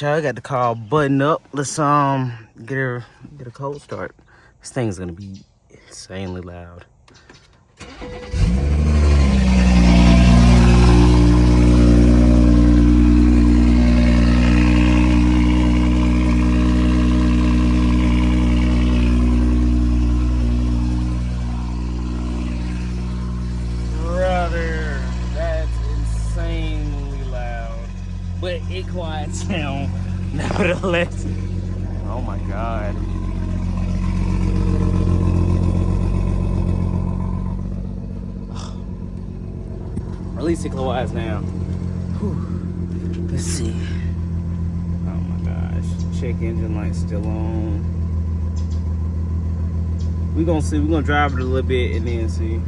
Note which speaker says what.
Speaker 1: I got the car button up. Let's get a cold start. This thing's gonna be insanely loud. Brother, that's insanely loud. But it quiets down nevertheless. Oh my god. At least it quiets down. Whew. Let's see. Oh my gosh. Check engine light still on. We're gonna see. We're gonna drive it a little bit and then see.